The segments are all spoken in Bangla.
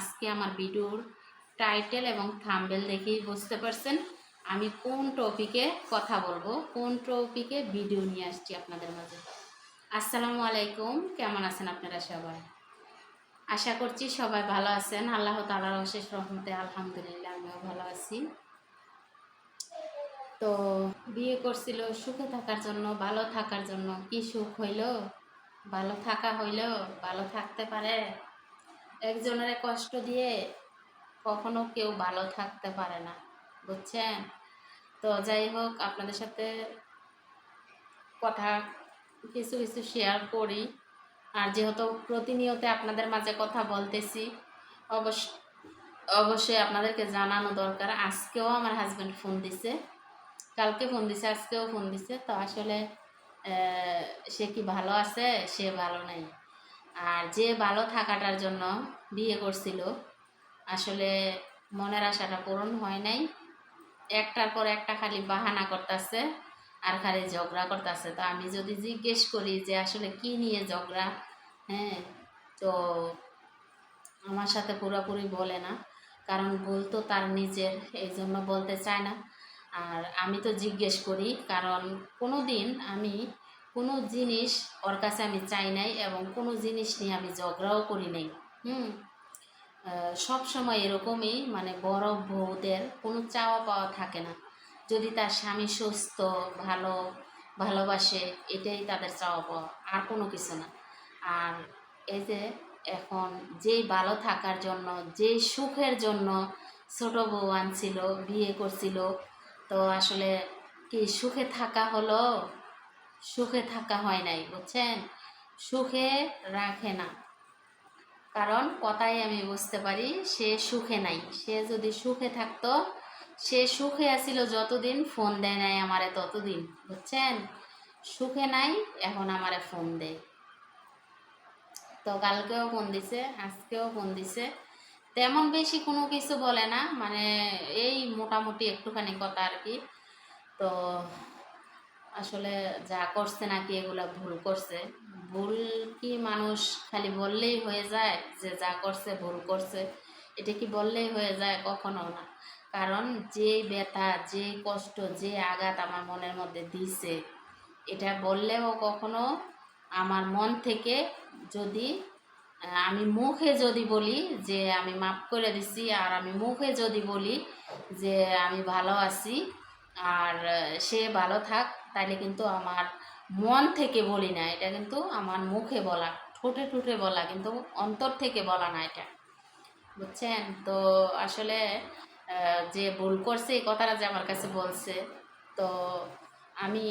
আজকে আমার ভিডিওর টাইটেল এবং থাম্বনেল দেখেই বুঝতে পারছেন আমি কোন টপিকে কথা বলবো, কোন টপিকে ভিডিও নিয়ে আসছি আপনাদের মাঝে। আসসালামু আলাইকুম, কেমন আছেন আপনারা সবাই? আশা করছি সবাই ভালো আছেন। আল্লাহ তাআলার অশেষ রহমতে আলহামদুলিল্লাহ আমিও ভালো আছি। তো বিয়ে করছিল সুখে থাকার জন্য, ভালো থাকার জন্য। কি সুখ হইল? ভালো থাকা হইল? ভালো থাকতে পারে? একজনের কষ্ট দিয়ে কখনো কেউ ভালো থাকতে পারে না, বুঝছেন? তো যাই হোক, আপনাদের সাথে কথা কিছু কিছু শেয়ার করি। আর যেহেতু প্রতিনিয়ত আপনাদের মাঝে কথা বলতেছি, অবশ্য অবশ্যই আপনাদেরকে জানানো দরকার। আজকেও আমার হাজব্যান্ড ফোন দিছে, কালকে ফোন দিছে, আজকেও ফোন দিছে। তো আসলে সে কি ভালো আছে? সে ভালো নাই। আর যে ভালো থাকাটার জন্য বিয়ে করছিল, আসলে মনের আশাটা পূরণ হয় নাই। একটার পর একটা খালি বাহানা করতেছে আর খালি ঝগড়া করতেছে। তো আমি যদি জিজ্ঞেস করি যে আসলে কি নিয়ে ঝগড়া, হ্যাঁ, তো আমার সাথে পুরোপুরি বলে না, কারণ ভুল তো তার নিজের, এই জন্য বলতে চায় না। আর আমি তো জিজ্ঞেস করি, কারণ কোনো দিন আমি কোনো জিনিস ওর কাছে আমি চাই নাই এবং কোনো জিনিস নিয়ে আমি ঝগড়াও করি নাই। হুম। সব সময় এরকমই, মানে বড় বউদের কোনো চাওয়া পাওয়া থাকে না। যদি তার স্বামী সুস্থ, ভালো, ভালোবাসে, এটাই তাদের চাওয়া পাওয়া, আর কোনো কিছু না। আর এই যে এখন যেই ভালো থাকার জন্য, যেই সুখের জন্য ছোট বউ আনছিল, বিয়ে করছিল, তো আসলে কি সুখে থাকা হলো? সুখে থাকা হয় নাই, বুঝছেন? সুখে রাখে না, কারণ কথাই আমি বুঝতে পারি সে সুখে নাই। সে যদি সুখে থাকতো, সে সুখে আছিল যতদিন ফোন দেয় নাই আমারে ততদিন, বুঝছেন? সুখে নাই, এখন আমারে ফোন দেয়। তো কালকেও ফোন দিছে, আজকেও ফোন দিছে। তেমন বেশি কোনো কিছু বলে না, মানে এই মোটামুটি একটুখানি কথা আর কি। তো আসলে যা করছে নাকি এগুলা ভুল করছে। ভুল কি মানুষ খালি বললেই হয়ে যায় যে যা করছে ভুল করছে? এটা কি বললেই হয়ে যায়? কখনো না। কারণ যে ব্যথা, যে কষ্ট, যে আঘাত আমার মনের মধ্যে দিছে, এটা বললেও কখনো আমার মন থেকে যদি আমি মুখে যদি বলি যে আমি মাফ করে দিছি, আর আমি মুখে যদি বলি যে আমি ভালো আছি আর সে ভালো থাক, তাইলে কিন্তু আমার মন থেকে বলি না, এটা কিন্তু আমার মুখে বলা, ঠোঁটে ঠোঁটে বলা, কিন্তু অন্তর থেকে বলা না এটা, বুঝছেন? তো আসলে যে ভুল করছে এই কথাটা যে আমার কাছে বলছে, তো আমি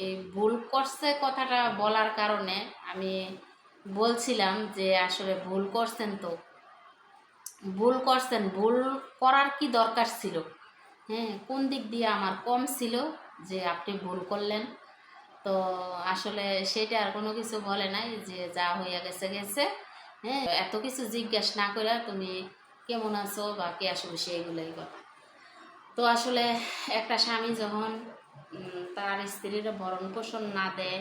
এই ভুল করছে কথাটা বলার কারণে আমি বলছিলাম যে আসলে ভুল করছেন, তো ভুল করছেন, ভুল করার কি দরকার ছিল? হ্যাঁ, কোন দিক দিয়ে আমার কম ছিল যে আপনি ভুল করলেন? তো আসলে সেটা আর কোনো কিছু বলে নাই, যে যা হইয়া গেছে গেছে। হ্যাঁ, এত কিছু জিজ্ঞেস না করে তুমি কেমন আছো বা কে আসবে সেইগুলোই কথা। তো আসলে একটা স্বামী যখন তার স্ত্রীর ভরণ পোষণ না দেয়,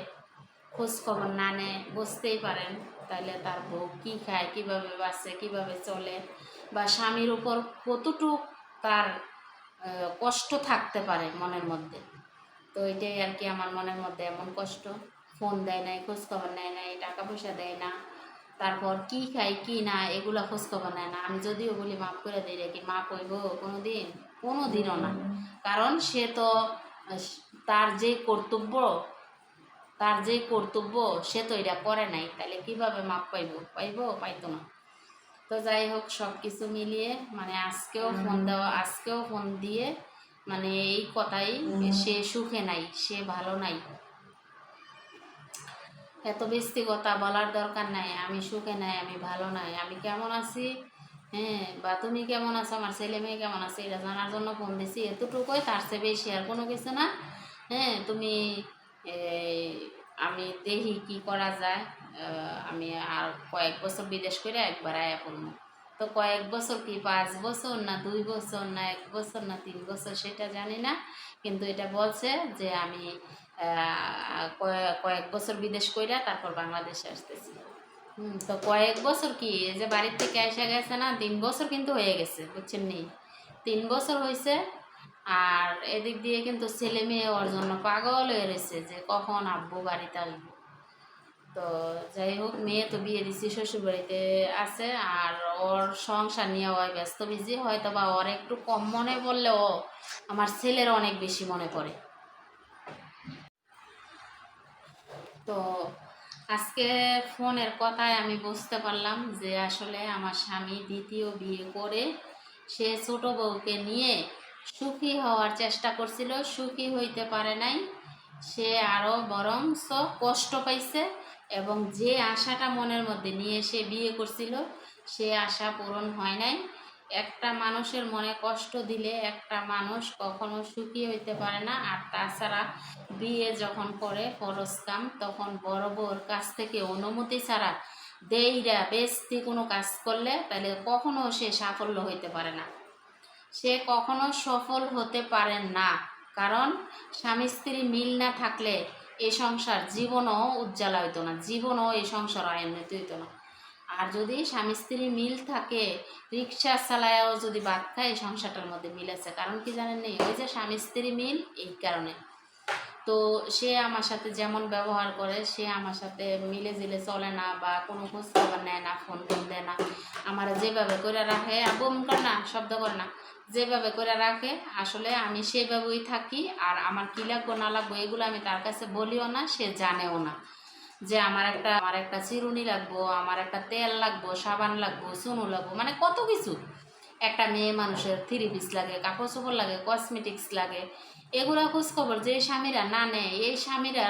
খোঁজ খবর না নেয়, বুঝতেই পারেন তাইলে তার বউ কী খায়, কীভাবে বাঁচে, কীভাবে চলে, বা স্বামীর উপর কতটুক তার কষ্ট থাকতে পারে মনের মধ্যে। তো এটাই আর কি, আমার মনের মধ্যে এমন কষ্ট। ফোন দেয় নাই, খোঁজ খবর নেয় নাই, টাকা পয়সা দেয় না, তারপর কি খাই কি না এগুলো খোঁজ খবর নেয় না। আমি যদিও বলি মাফ করে দিই, রেখে মাপ হইব কোনো দিন? কোনো দিনও না। কারণ সে তো তার যে কর্তব্য, তার যে কর্তব্য সে তো এটা করে নাই, তাহলে কিভাবে মাপ পাইব? পাইতো না। তো যাই হোক, সব কিছু মিলিয়ে মানে আজকেও ফোন দেওয়া, আজকেও ফোন দিয়ে মানে এই কথাই, সে সুখে নাই, সে ভালো নাই। এত বেশি কথা বলার দরকার নাই। আমি সুখে নাই, আমি ভালো নাই, আমি কেমন আছি, হ্যাঁ, বা তুমি কেমন আছো, আমার ছেলে মেয়ে কেমন আছে, এটা জানার জন্য ফোন দিছি, এতটুকুই, তার চেয়ে বেশি আর কোনো কিছু না। হ্যাঁ, তুমি আমি দেখি কি করা যায়। আমি আর কয়েক বছর বিদেশ করে একবার আয়া পড়বো। তো কয়েক বছর কি, 5 বছর না 2 বছর না 1 বছর না 3 বছর, সেটা জানি না, কিন্তু এটা বলছে যে আমি কয়েক বছর বিদেশ কইরা তারপর বাংলাদেশে আসতেছি। তো কয়েক বছর কি, এই যে বাড়ির থেকে এসে গেছে না, 3 বছর কিন্তু হয়ে গেছে, বুঝছেন নি? 3 বছর হয়েছে। আর এদিক দিয়ে কিন্তু ছেলে মেয়ে ওর জন্য পাগল হয়ে রয়েছে যে কখন আব্বু বাড়িতে আসবো। তো যাই হোক, মেয়ে তো বিয়ে দিচ্ছি, শ্বশুর বাড়িতে আছে। আর ওর সংসার নিয়ে ওই ব্যস্ত বিজি, হয়তো বা ওর একটু কম মনে পড়লেও আমার ছেলের অনেক বেশি মনে পড়ে। তো আজকে ফোনের কথায় আমি বুঝতে পারলাম যে আসলে আমার স্বামী দ্বিতীয় বিয়ে করে সে ছোট বউকে নিয়ে সুখী হওয়ার চেষ্টা করছিল, সুখী হইতে পারে নাই। সে আরও বরঞ্চ কষ্ট পাইছে, এবং যে আশাটা মনের মধ্যে নিয়ে সে বিয়ে করছিল সে আশা পূরণ হয় নাই। একটা মানুষের মনে কষ্ট দিলে একটা মানুষ কখনো সুখী হইতে পারে না। আর তাছাড়া বিয়ে যখন করে ফরজ কাম, তখন বড় বউর কাছ থেকে অনুমতি ছাড়া দেইরা বেস্তি কোনো কাজ করলে তাহলে কখনো সে সাফল্য হইতে পারে না, সে কখনো সফল হতে পারে না। কারণ স্বামী স্ত্রী মিল না থাকলে এই সংসার জীবনও উজ্জ্বলা হইতো না, জীবনও এই সংসার আয়নিত হইতো না। আর যদি স্বামী স্ত্রী মিল থাকে, রিক্সা চালায়ও যদি বাদ খায়, এই সংসারটার মধ্যে মিল আছে। কারণ কি জানেন নেই, ওই যে স্বামী স্ত্রী মিল, এই কারণে। তো সে আমার সাথে যেমন ব্যবহার করে, সে আমার সাথে মিলে জিলে চলে না, বা কোনো খোঁজ খবর নেয় না, ফোন টোন দেয় না। আমার যেভাবে করে রাখে, বম করে না, শব্দ করে না, যেভাবে করে রাখে আসলে আমি সেভাবেই থাকি। আর আমার কী লাগবো না লাগবো এগুলো আমি তার কাছে বলিও না, সে জানেও না যে আমার একটা চিরুনি লাগবো, আমার একটা তেল লাগবো, সাবান লাগবো, চুনু লাগবো, মানে কত কিছু। একটা মেয়ে মানুষের 3 পিস লাগে, কাপড় চোপড় লাগে, কসমেটিক্স লাগে। এগুলো খোঁজখবর যে স্বামীরা না নেয়, এই স্বামীরা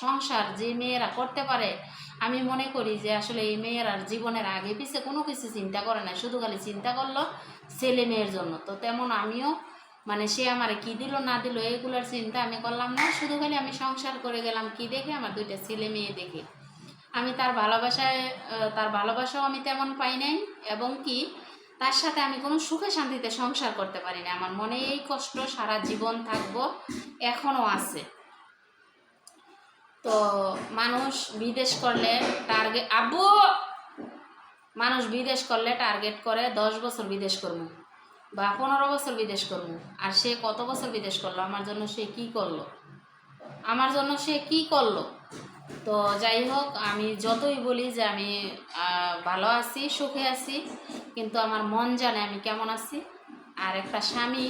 সংসার যে মেয়েরা করতে পারে, আমি মনে করি যে আসলে এই মেয়েরার জীবনের আগে পিছে কোনো কিছু চিন্তা করে না, শুধু খালি চিন্তা করলো ছেলে মেয়ের জন্য। তো তেমন আমিও, মানে সে আমারে কি দিল না দিল এগুলোর চিন্তা আমি করলাম না, শুধু খালি আমি সংসার করে গেলাম কি দেখে, আমার 2টা ছেলে মেয়ে দেখে। আমি তার ভালোবাসায়, তার ভালোবাসাও আমি তেমন পাই নাই, এবং কি তার সাথে আমি কোনো সুখে শান্তিতে সংসার করতে পারি না। আমার মনে এই কষ্ট সারা জীবন থাকবো, এখনও আছে। তো মানুষ বিদেশ করলে টার্গেট, আব্বু, মানুষ বিদেশ করলে টার্গেট করে 10 বছর বিদেশ করবো বা 15 বছর বিদেশ করবো। আর সে কত বছর বিদেশ করলো আমার জন্য, সে কি করলো আমার জন্য, সে কি করলো? তো যাই হোক, আমি যতই বলি যে আমি ভালো আছি, সুখে আছি, কিন্তু আমার মন জানে আমি কেমন আছি। আর একটা স্বামী,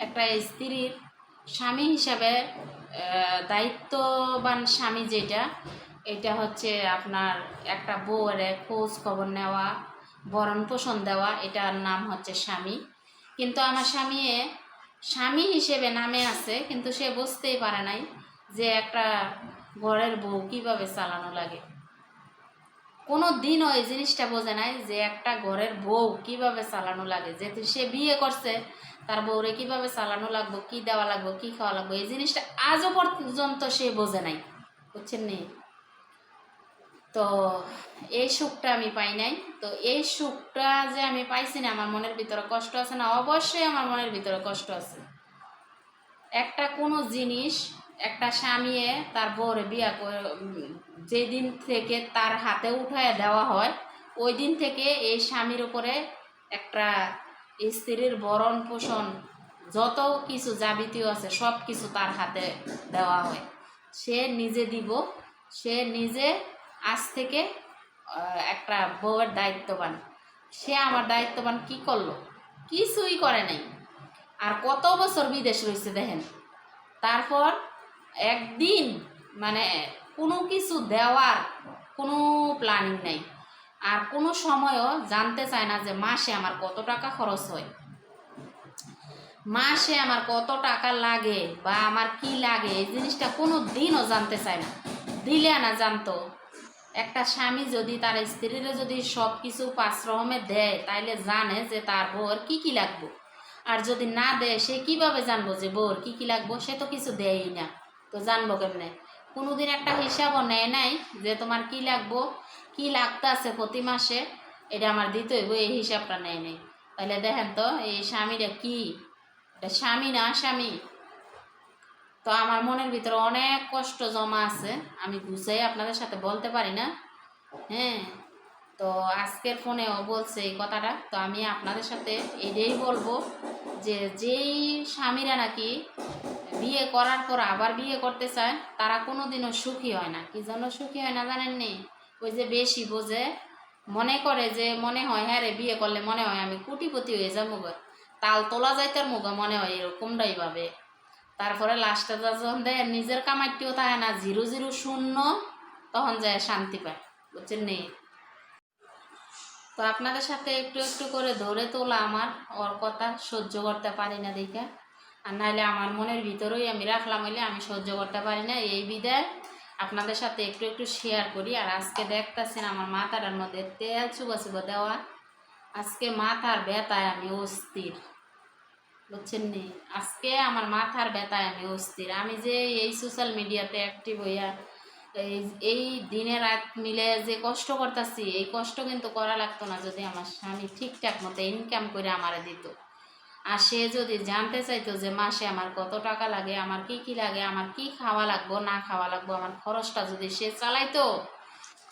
একটা স্ত্রীর স্বামী হিসাবে দায়িত্ববান স্বামী যেটা, এটা হচ্ছে আপনার একটা বউয়ের খোঁজ খবর নেওয়া, ভরণ পোষণ দেওয়া, এটার নাম হচ্ছে স্বামী। কিন্তু আমার স্বামী হিসেবে নামে আছে, কিন্তু সে বুঝতেই পারে নাই যে একটা ঘরের বউ কিভাবে চালানো লাগে। কোনো দিনও এই জিনিসটা বোঝে নাই যে একটা ঘরের বউ কিভাবে চালানো লাগে। যেহেতু সে বিয়ে করছে, তার বউরে কিভাবে চালানো লাগবো, কি দেওয়া লাগবো, কি খাওয়া লাগবো, এই জিনিসটা আজও পর্যন্ত সে বোঝে নাই, বুঝছেন নি? তো এই সুখটা আমি পাই নাই। তো এই সুখটা যে আমি পাইছি না, আমার মনের ভিতরে কষ্ট আছে না? অবশ্যই আমার মনের ভিতরে কষ্ট আছে। একটা কোনো জিনিস, একটা স্বামীয়ে তার বউরে বিয়া করে যেদিন থেকে তার হাতে উঠায় দেওয়া হয়, ওই দিন থেকে এই স্বামীর উপরে একটা স্ত্রীর ভরণ পোষণ যত কিছু যাবতীয় আছে সব কিছু তার হাতে দেওয়া হয়। সে নিজে দিব, সে নিজে আজ থেকে একটা বউয়ের দায়িত্ববান। সে আমার দায়িত্ববান কি করলো? কিছুই করে নাই। আর কত বছর বিদেশ রয়েছে দেখেন, তারপর একদিন মানে কোনো কিছু দেওয়ার কোনো প্ল্যানিং নেই। আর কোনো সময়ও জানতে চায় না যে মাসে আমার কত টাকা খরচ হয়, মাসে আমার কত টাকা লাগে, বা আমার কি লাগে, এই জিনিসটা কোনো দিনও জানতে চায় না। দিলে না জানতো। একটা স্বামী যদি তার স্ত্রীরে যদি সব কিছু পাঁচরকমে দেয়, তাইলে জানে যে তার বউর কি কি লাগবে। আর যদি না দেয়, সে কিভাবে জানবো যে বউর কি কি লাগবো? সে তো কিছু দেয়ই না, তো জানবো কেমনে? কোনোদিন একটা হিসাবও নেয় নাই যে তোমার কি লাগবো, কি লাগতে আছে প্রতি মাসে, এটা আমার দিতে হইব, এই হিসাবটা নেয় নেই। তাহলে দেখেন তো এই স্বামীরা কি, এটা স্বামী না স্বামী? তো আমার মনের ভিতরে অনেক কষ্ট জমা আছে, আমি গুছাই আপনাদের সাথে বলতে পারি না। হ্যাঁ, তো আজকের ফোনেও বলছে এই কথাটা। তো আমি আপনাদের সাথে এটাই বলবো যে যেই স্বামীরা নাকি বিয়ে করার পর আবার বিয়ে করতে চায় তারা কোনোদিনও সুখী হয় না। কি জন্য সুখী হয় না জানেননি? ওই যে বেশি বোঝে, মনে করে যে মনে হয় হ্যাঁ রে বিয়ে করলে মনে হয় আমি কোটিপতি হয়ে যাবো গো, তাল তোলা যাইতার মুগা মনে হয়, এরকমটাই ভাবে। তারপরে লাস্টে যখন দেয় নিজের কামাইটিও থাকে না, জিরো জিরো শূন্য, তখন যায় শান্তি পায়। বুঝছেন নি? তো আপনাদের সাথে একটু একটু করে ধরে তোলা আমার ওর কথা সহ্য করতে পারি না দেখে, আর নাহলে আমার মনের ভিতরেই আমি রাখলাম হইলে আমি সহ্য করতে পারি না। এই বিদায় আপনাদের সাথে একটু একটু শেয়ার করি। আর আজকে দেখতেছেন আমার মাথাটার মধ্যে তেল চুবা চুবা দেওয়া, আজকে মাথার ব্যথায় আমি অস্থির। বুঝছেন নি? আজকে আমার মাথার ব্যথায় আমি অস্থির। আমি যে এই সোশ্যাল মিডিয়াতে অ্যাক্টিভ হইয়া এই এই দিনে রাত মিলে যে কষ্ট করতেছি, এই কষ্ট কিন্তু করা লাগতো না যদি আমার স্বামী ঠিকঠাক মতো ইনকাম করে আমারে দিত। আর সে যদি জানতে চাইতো যে মাসে আমার কত টাকা লাগে, আমার কি কি লাগে, আমার কি খাওয়া লাগবো না খাওয়া লাগবো, আমার খরচটা যদি সে চালাইতো,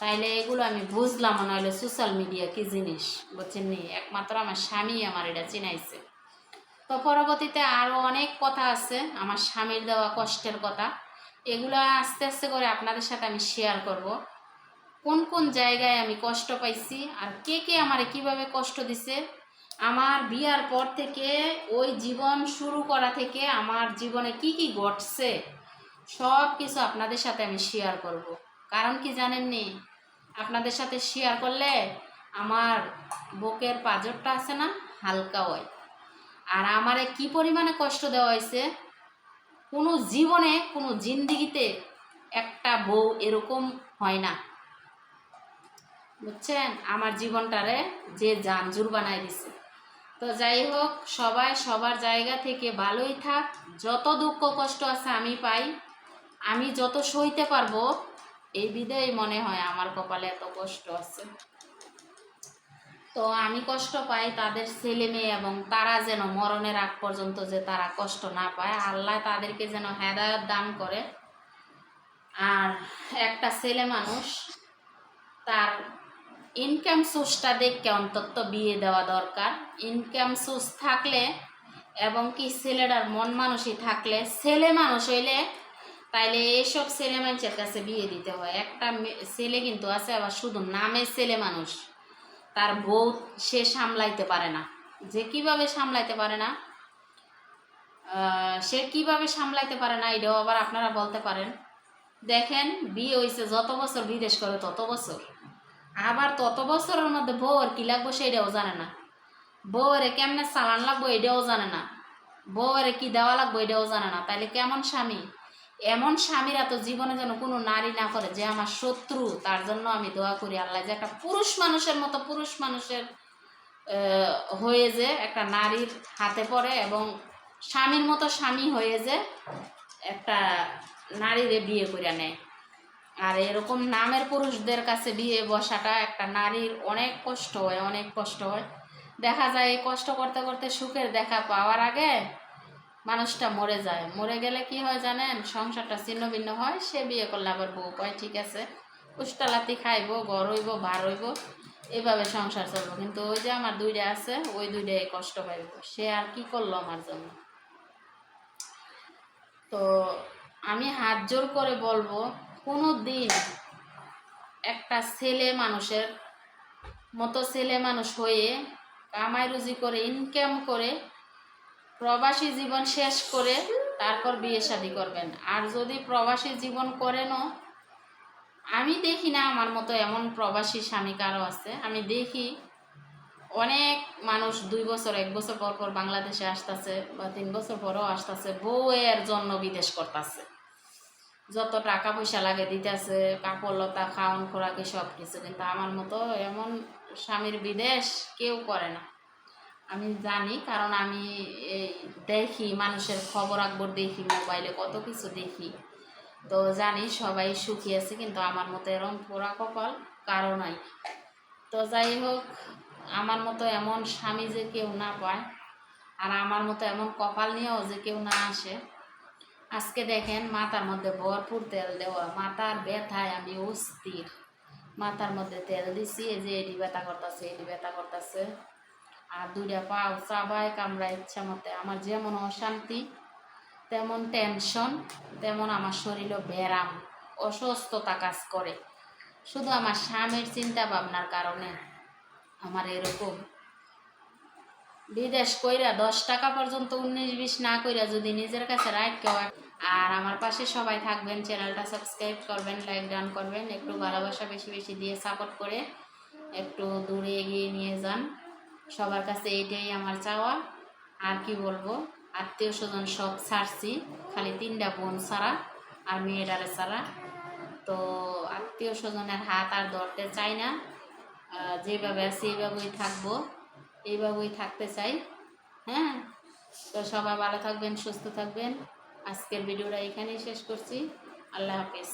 তাইলে এগুলো আমি বুঝলাম না হলে সোশ্যাল মিডিয়া কি জিনিস। বুঝছেন নি? একমাত্র আমার স্বামী আমার এটা চিনাইছে। তো পরবর্তীতে আরও অনেক কথা আছে আমার স্বামীর দেওয়া কষ্টের কথা, এগুলো আস্তে আস্তে করে আপনাদের সাথে আমি শেয়ার করব। কোন কোন জায়গায় আমি কষ্ট পাইছি আর কে কে আমারে কিভাবে কষ্ট দিছে, আমার বিয়ার পর থেকে ওই জীবন শুরু করা থেকে আমার জীবনে কি কি ঘটছে, সব কিছু আপনাদের সাথে আমি শেয়ার করব। কারণ কি জানেননি? আপনাদের সাথে শেয়ার করলে আমার বুকের পাঁজরটা আছে না, হালকা হয়। আর আমারে কি পরিমাণে কষ্ট দেওয়া হয়েছে, কোনো জীবনে কোনো জিন্দিগিতে একটা বউ এরকম হয় না। বুঝছেন? আমার জীবনটারে যে জানজুর বানাই দিছে। তো যাই হোক, সবাই সবার জায়গা থেকে ভালোই থাক। যত দুঃখ কষ্ট আছে আমি পাই, আমি যত সইতে পারবো, এই বিধেই মনে হয় আমার কপালে এত কষ্ট আছে। তো আমি কষ্ট পাই, তাদের ছেলে মেয়ে এবং তারা যেন মরণের আগ পর্যন্ত যে তারা কষ্ট না পায়, আল্লাহ তাদেরকে যেন হেদায়েত দান করে। আর একটা ছেলে মানুষ তার ইনকাম সোর্সটা দেখে অন্তত বিয়ে দেওয়া দরকার। ইনকাম সোর্স থাকলে এবং কি ছেলেটার মন মানুষই থাকলে, ছেলে মানুষ হইলে, তাইলে এইসব ছেলে মানুষের কাছে বিয়ে দিতে হয়। একটা ছেলে কিন্তু আছে আবার শুধু নামের ছেলে মানুষ, তার বউ সে সামলাইতে পারে না। যে কিভাবে সামলাইতে পারে না, সে কিভাবে সামলাইতে পারে না এটাও আবার আপনারা বলতে পারেন। দেখেন, বিয়ে হয়েছে যত বছর বিদেশ করে তত বছর, আবার তত বছরের মধ্যে বউয়ের কি লাগবো সেটাও জানে না, বউয়ের কেমনে চালান লাগবো এটাও জানে না, বউয়ের কি দেওয়া লাগবো এটাও জানে না। তাইলে কেমন স্বামী? এমন স্বামীরা তো জীবনে যেন কোনো নারী না করে যে আমার শত্রু। তার জন্য আমি দোয়া করি আল্লাহ যে একটা পুরুষ মানুষের মতো পুরুষ মানুষের হয়ে যে একটা নারীর হাতে পড়ে, এবং স্বামীর মতো স্বামী হয়ে যে একটা নারীরে বিয়ে করে নেয়। আর এরকম নামের পুরুষদের কাছে বিয়ে বসাটা একটা নারীর অনেক কষ্ট হয়, অনেক কষ্ট হয়। দেখা যায় এই কষ্ট করতে করতে সুখের দেখা পাওয়ার আগে মানুষটা মরে যায়। মরে গেলে কি হয় জানেন? সংসারটা ছিন্ন ভিন্ন হয়। সে বিয়ে করলে আবার বউ পায়, ঠিক আছে, উষ্টালাতি খাইব, ঘর হইব, বার হইব, এইভাবে সংসার চলবো। কিন্তু ওই যে আমার দুইটা আছে, ওই দুইটাই কষ্ট পাইব। সে আর কি করলো আমার জন্য? তো আমি হাত জোর করে বলবো, কোনো দিন একটা ছেলে মানুষের মতো ছেলে মানুষ হয়ে কামাই রুজি করে ইনকাম করে প্রবাসী জীবন শেষ করে তারপর বিয়ে শাদী করবেন। আর যদি প্রবাসী জীবন করেনও, আমি দেখি না আমার মতো এমন প্রবাসী স্বামী কারো আছে। আমি দেখি অনেক মানুষ 2 বছর 1 বছর পর পর বাংলাদেশে আসতেছে, বা 3 বছর পরও আসতেছে, বউয়ের জন্য বিদেশ করতেছে, যত টাকা পয়সা লাগে দিতেছে, কাপড় লতা খাওয়ান খোরাকি সব কিছু। কিন্তু আমার মতো এমন স্বামীর বিদেশ কেউ করে না। আমি জানি, কারণ আমি এই দেখি, মানুষের খবর আকবর দেখি, মোবাইলে কত কিছু দেখি। তো জানি সবাই সুখী আছে, কিন্তু আমার মতো এরকম পোড়া কপাল কারো নাই। তো যাই হোক, আমার মতো এমন স্বামী যে কেউ না পায়, আর আমার মতো এমন কপাল নিয়েও যে কেউ না আসে। আজকে দেখেন মাথার মধ্যে ভরপুর তেল দেওয়া, মাথার ব্যথায় আমি অস্থির। মাথার মধ্যে তেল দিছি, এই যে এডি ব্যথা করতেছে, এডি ব্যথা করতেছে। আর দুইটা পাও চাবায় কামড়ায় ইচ্ছা মতে। আমার যেমন অশান্তি, তেমন টেনশন, তেমন আমার শরীরও ব্যায়াম, অসুস্থতা কাজ করে। শুধু আমার স্বামীর চিন্তা ভাবনার কারণে আমার এরকম। বিদেশ কইরা 10 টাকা পর্যন্ত 19-20 না কইরা যদি নিজের কাছে রাইট কেউ। আর আমার পাশে সবাই থাকবেন, চ্যানেলটা সাবস্ক্রাইব করবেন, লাইক ডান করবেন, একটু ভালোবাসা বেশি বেশি দিয়ে সাপোর্ট করে একটু দূরে এগিয়ে নিয়ে যান। সবার কাছে এইটাই আমার চাওয়া। আর কি বলবো, আত্মীয় স্বজন সব ছাড়ছি, খালি 3টা বোন ছাড়া আর মেয়েটারে ছাড়া। তো আত্মীয় স্বজনের হাত আর ধরতে চাই না। যেভাবে আছি এইভাবেই থাকবো, এইভাবেই থাকতে চাই। হ্যাঁ, তো সবাই ভালো থাকবেন, সুস্থ থাকবেন। আজকের ভিডিওটা এখানেই শেষ করছি। আল্লাহ হাফেজ।